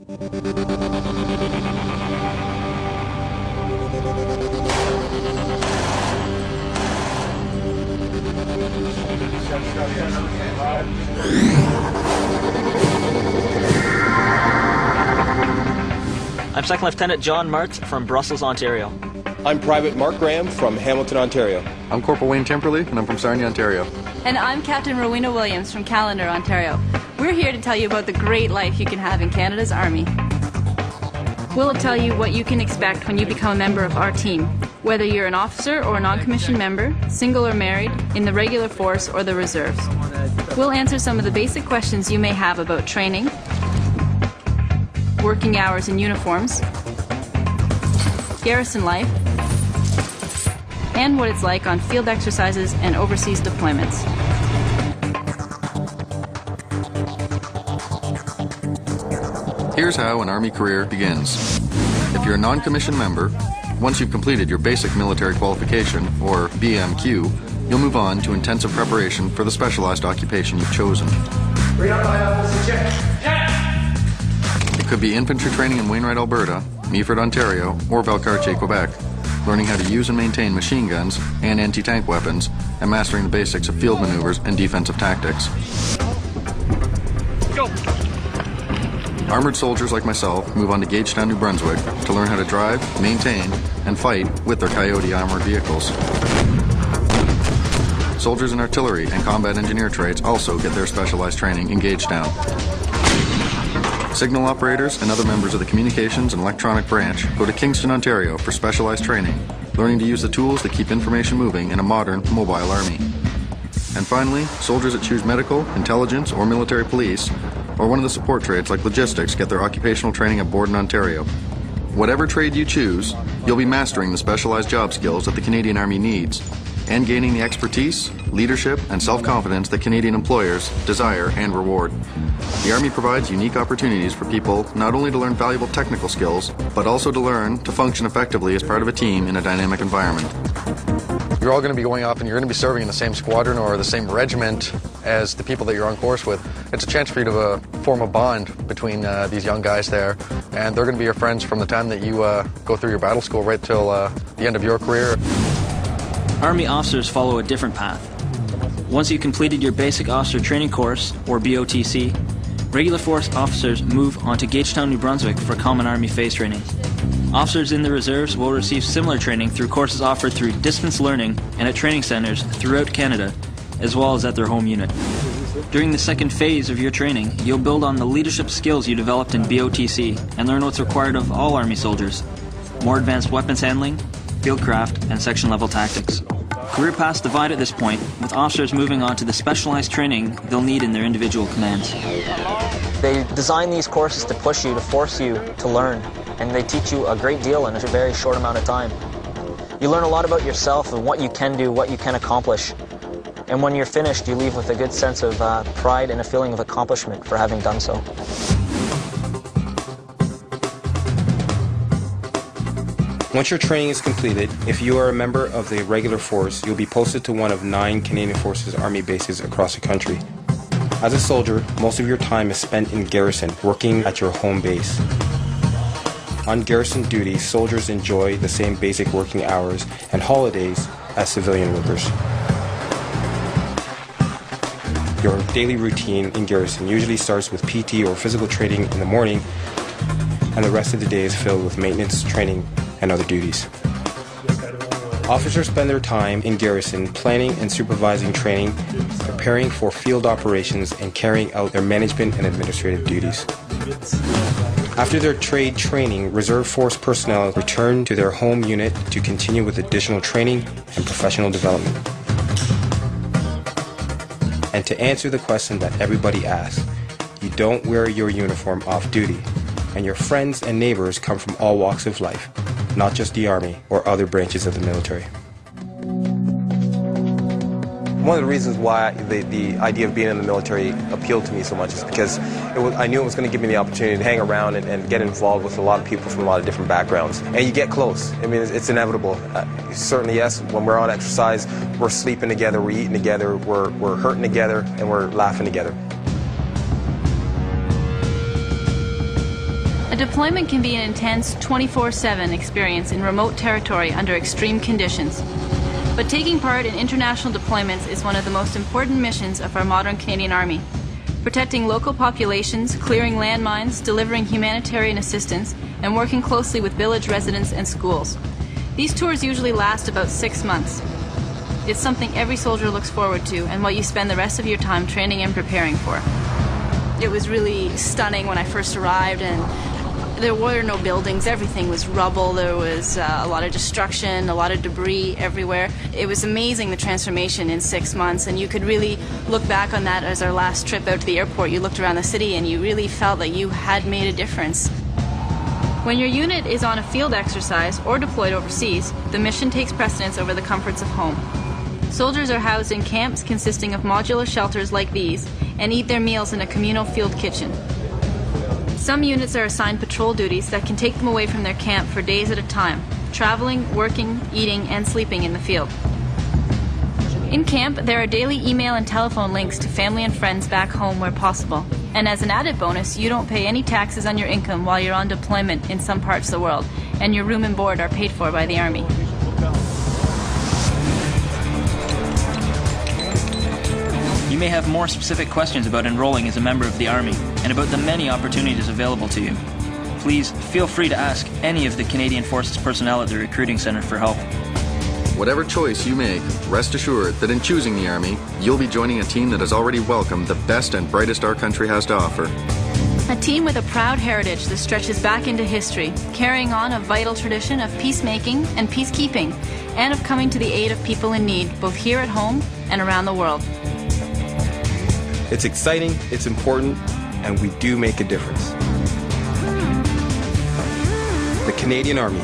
I'm Second Lieutenant John Martz from Brussels, Ontario. I'm Private Mark Graham from Hamilton, Ontario. I'm Corporal Wayne Temperley, and I'm from Sarnia, Ontario. And I'm Captain Rowena Williams from Callander, Ontario. We're here to tell you about the great life you can have in Canada's Army. We'll tell you what you can expect when you become a member of our team, whether you're an officer or a non-commissioned member, single or married, in the regular force or the reserves. We'll answer some of the basic questions you may have about training, working hours and uniforms, garrison life, and what it's like on field exercises and overseas deployments. Here's how an Army career begins. If you're a non-commissioned member, once you've completed your basic military qualification, or BMQ, you'll move on to intensive preparation for the specialized occupation you've chosen. It could be infantry training in Wainwright, Alberta, Meaford, Ontario, or Valcartier, Quebec, learning how to use and maintain machine guns and anti-tank weapons, and mastering the basics of field maneuvers and defensive tactics. Go! Armored soldiers like myself move on to Gagetown, New Brunswick to learn how to drive, maintain, and fight with their Coyote armored vehicles. Soldiers in artillery and combat engineer trades also get their specialized training in Gagetown. Signal operators and other members of the communications and electronic branch go to Kingston, Ontario for specialized training, learning to use the tools that keep information moving in a modern, mobile army. And finally, soldiers that choose medical, intelligence, or military police, or one of the support trades like logistics, get their occupational training at Borden, Ontario. Whatever trade you choose, you'll be mastering the specialized job skills that the Canadian Army needs, and gaining the expertise, leadership, and self-confidence that Canadian employers desire and reward. The Army provides unique opportunities for people not only to learn valuable technical skills, but also to learn to function effectively as part of a team in a dynamic environment. You're all going to be going off and you're going to be serving in the same squadron or the same regiment as the people that you're on course with. It's a chance for you to form a bond between these young guys there, and they're going to be your friends from the time that you go through your battle school right till the end of your career. Army officers follow a different path. Once you've completed your basic officer training course, or BOTC, regular force officers move on to Gagetown, New Brunswick for Common Army phase training. Officers in the reserves will receive similar training through courses offered through distance learning and at training centers throughout Canada, as well as at their home unit. During the second phase of your training, you'll build on the leadership skills you developed in BOTC and learn what's required of all Army soldiers: more advanced weapons handling, fieldcraft, and section-level tactics. Career paths divide at this point, with officers moving on to the specialized training they'll need in their individual commands. They design these courses to push you, to force you to learn, and they teach you a great deal in a very short amount of time. You learn a lot about yourself and what you can do, what you can accomplish. And when you're finished, you leave with a good sense of pride and a feeling of accomplishment for having done so. Once your training is completed, if you are a member of the regular force, you'll be posted to one of 9 Canadian Forces Army bases across the country. As a soldier, most of your time is spent in garrison, working at your home base. On garrison duty, soldiers enjoy the same basic working hours and holidays as civilian workers. Your daily routine in garrison usually starts with PT or physical training in the morning, and the rest of the day is filled with maintenance, training, and other duties. Officers spend their time in garrison planning and supervising training, preparing for field operations, and carrying out their management and administrative duties. After their trade training, reserve force personnel return to their home unit to continue with additional training and professional development. And to answer the question that everybody asks, you don't wear your uniform off duty, and your friends and neighbors come from all walks of life, not just the Army or other branches of the military. One of the reasons why the idea of being in the military appealed to me so much is because I knew it was going to give me the opportunity to hang around and get involved with a lot of people from a lot of different backgrounds. And you get close. I mean, it's inevitable. Certainly, yes, when we're on exercise, we're sleeping together, we're eating together, we're hurting together, and we're laughing together. deployment can be an intense 24/7 experience in remote territory under extreme conditions. But taking part in international deployments is one of the most important missions of our modern Canadian Army. Protecting local populations, clearing landmines, delivering humanitarian assistance, and working closely with village residents and schools. These tours usually last about 6 months. It's something every soldier looks forward to and what you spend the rest of your time training and preparing for. It was really stunning when I first arrived, and there were no buildings. Everything was rubble. There was a lot of destruction, a lot of debris everywhere. It was amazing, the transformation in 6 months, and you could really look back on that as our last trip out to the airport. You looked around the city and you really felt that you had made a difference. When your unit is on a field exercise or deployed overseas, the mission takes precedence over the comforts of home. Soldiers are housed in camps consisting of modular shelters like these and eat their meals in a communal field kitchen. Some units are assigned patrol duties that can take them away from their camp for days at a time, traveling, working, eating, and sleeping in the field. In camp, there are daily email and telephone links to family and friends back home where possible. And as an added bonus, you don't pay any taxes on your income while you're on deployment in some parts of the world, and your room and board are paid for by the Army. You may have more specific questions about enrolling as a member of the Army and about the many opportunities available to you. Please feel free to ask any of the Canadian Forces personnel at the Recruiting Centre for help. Whatever choice you make, rest assured that in choosing the Army, you'll be joining a team that has already welcomed the best and brightest our country has to offer. A team with a proud heritage that stretches back into history, carrying on a vital tradition of peacemaking and peacekeeping, and of coming to the aid of people in need, both here at home and around the world. It's exciting, it's important, and we do make a difference. The Canadian Army.